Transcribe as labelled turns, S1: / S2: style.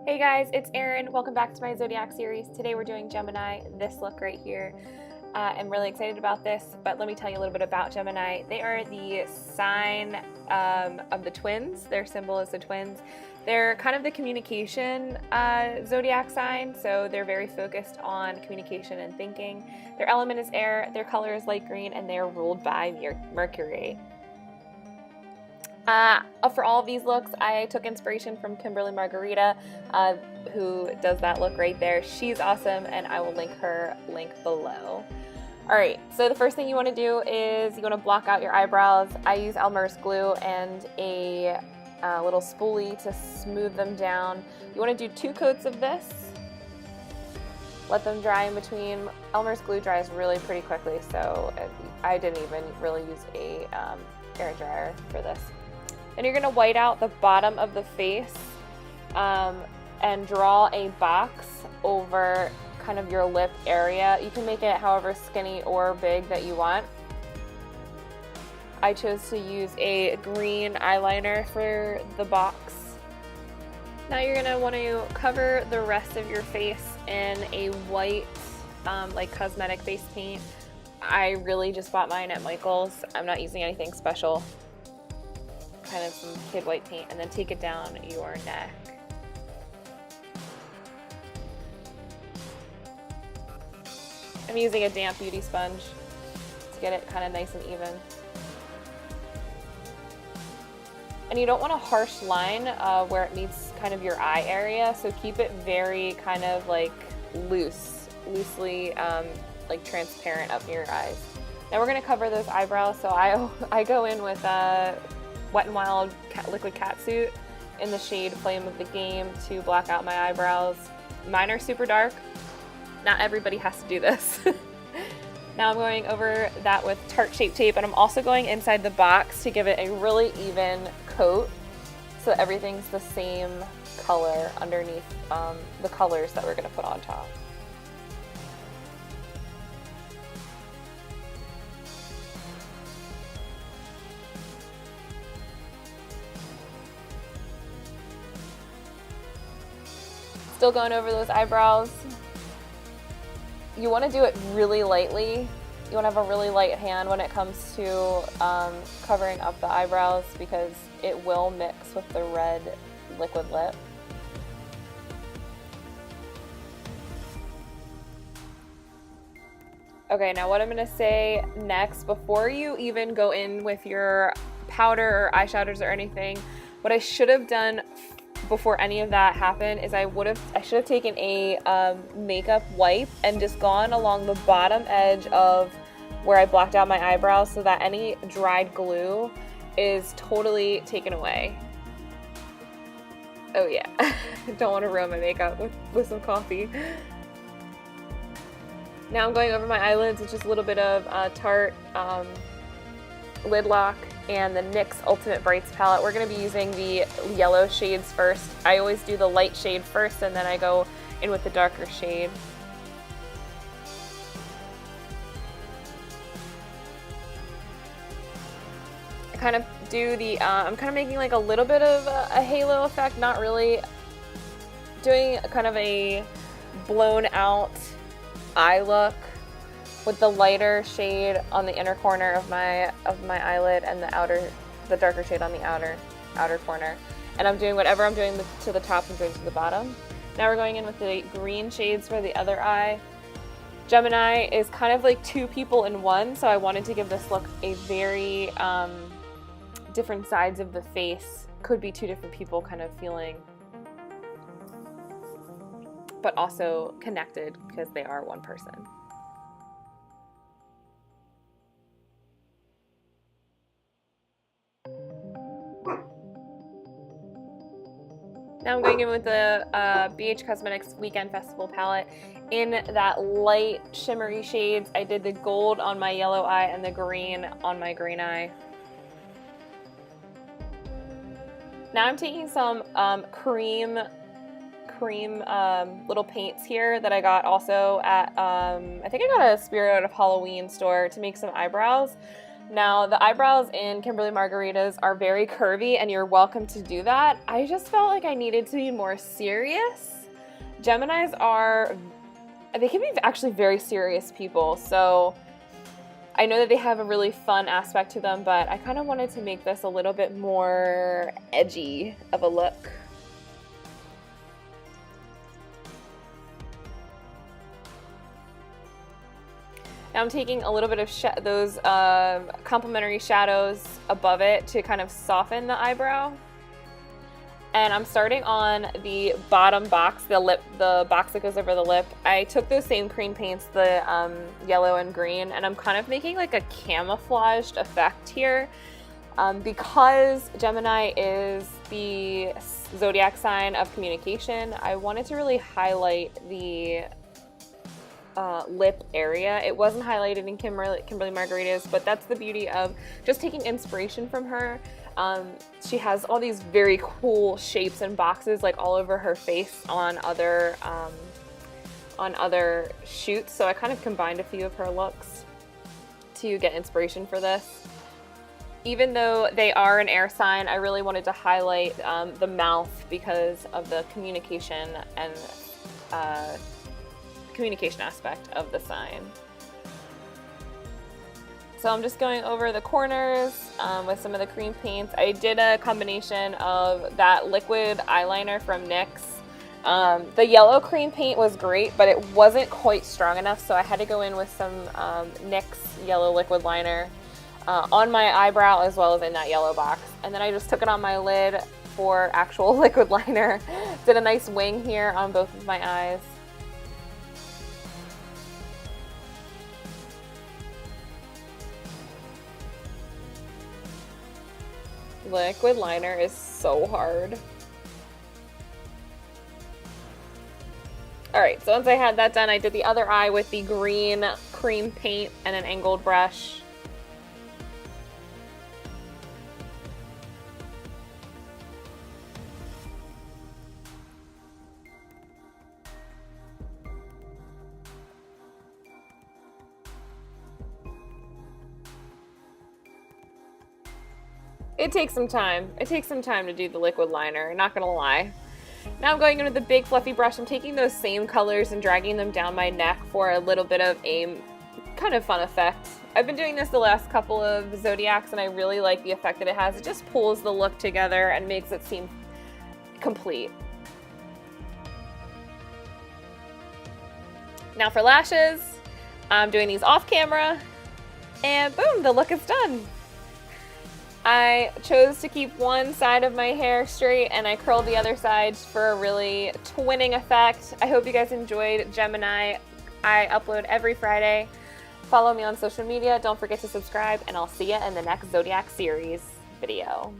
S1: Hey guys, it's Erin. Welcome back to my Zodiac series. Today we're doing Gemini, this look right here. I'm really excited about this, but let me tell you a little bit about Gemini. They are the sign of the twins. Their symbol is the twins. They're kind of the communication zodiac sign, so they're very focused on communication and thinking. Their element is air, their color is light green, and they are ruled by Mercury. For all of these looks, I took inspiration from Kimberly Margarita, who does that look right there. She's awesome, and I will link her link below. Alright, so the first thing you want to do is you want to block out your eyebrows. I use Elmer's glue and a little spoolie to smooth them down. You want to do 2 coats of this. Let them dry in between. Elmer's glue dries really pretty quickly, so I didn't even really use a air dryer for this. And you're going to white out the bottom of the face and draw a box over kind of your lip area. You can make it however skinny or big that you want. I chose to use a green eyeliner for the box. Now you're going to want to cover the rest of your face in a white like cosmetic base paint. I really just bought mine at Michael's. I'm not using anything special. Kind of some kid white paint, and then take it down your neck. I'm using a damp beauty sponge to get it kind of nice and even. And you don't want a harsh line where it meets kind of your eye area, so keep it very kind of like loosely like transparent up near your eyes. Now we're going to cover those eyebrows, so I go in with Wet n Wild liquid catsuit in the shade Flame of the Game to block out my eyebrows. Mine are super dark. Not everybody has to do this. Now I'm going over that with Tarte Shape Tape, and I'm also going inside the box to give it a really even coat so everything's the same color underneath the colors that we're going to put on top. Still going over those eyebrows. You want to do it really lightly. You want to have a really light hand when it comes to covering up the eyebrows because it will mix with the red liquid lip. Okay, now what I'm going to say next, before you even go in with your powder or eyeshadows or anything, what I should have done before any of that happened is I should have taken a makeup wipe and just gone along the bottom edge of where I blocked out my eyebrows so that any dried glue is totally taken away. Oh yeah, don't want to ruin my makeup with some coffee. Now I'm going over my eyelids with just a little bit of Tarte lid lock and the NYX Ultimate Brights palette. We're going to be using the yellow shades first. I always do the light shade first and then I go in with the darker shade. I kind of do the, I'm kind of making like a little bit of a halo effect, not really doing kind of a blown out eye look with the lighter shade on the inner corner of my eyelid and the darker shade on the outer corner. And I'm doing whatever I'm doing to the top and doing to the bottom. Now we're going in with the green shades for the other eye. Gemini is kind of like 2 people in one, so I wanted to give this look a very different sides of the face. Could be 2 different people kind of feeling, but also connected because they are one person. Now I'm going in with the BH Cosmetics Weekend Festival palette in that light shimmery shades. I did the gold on my yellow eye and the green on my green eye. Now I'm taking some cream little paints here that I got also at, I think I got a Spirit of Halloween store to make some eyebrows. Now, the eyebrows in Kimberly Margarita's are very curvy, and you're welcome to do that. I just felt like I needed to be more serious. Geminis they can be actually very serious people, so I know that they have a really fun aspect to them, but I kind of wanted to make this a little bit more edgy of a look. Now I'm taking a little bit of those complementary shadows above it to kind of soften the eyebrow. And I'm starting on the bottom box, the box that goes over the lip. I took those same cream paints, the yellow and green, and I'm kind of making like a camouflaged effect here. Because Gemini is the zodiac sign of communication, I wanted to really highlight the lip area. It wasn't highlighted in Kimberly Margarita's, but that's the beauty of just taking inspiration from her. She has all these very cool shapes and boxes like all over her face on other shoots, so I kind of combined a few of her looks to get inspiration for this. Even though they are an air sign, I really wanted to highlight the mouth because of the communication and communication aspect of the sign. So I'm just going over the corners with some of the cream paints. I did a combination of that liquid eyeliner from NYX. The yellow cream paint was great, but it wasn't quite strong enough, so I had to go in with some NYX yellow liquid liner on my eyebrow as well as in that yellow box. And then I just took it on my lid for actual liquid liner. Did a nice wing here on both of my eyes. Liquid liner is so hard. Alright, so once I had that done, I did the other eye with the green cream paint and an angled brush. It takes some time. It takes some time to do the liquid liner, not gonna lie. Now I'm going into the big fluffy brush. I'm taking those same colors and dragging them down my neck for a little bit of a kind of fun effect. I've been doing this the last couple of zodiacs and I really like the effect that it has. It just pulls the look together and makes it seem complete. Now for lashes, I'm doing these off camera and boom, the look is done. I chose to keep one side of my hair straight and I curled the other side for a really twinning effect. I hope you guys enjoyed Gemini. I upload every Friday. Follow me on social media. Don't forget to subscribe and I'll see you in the next Zodiac series video.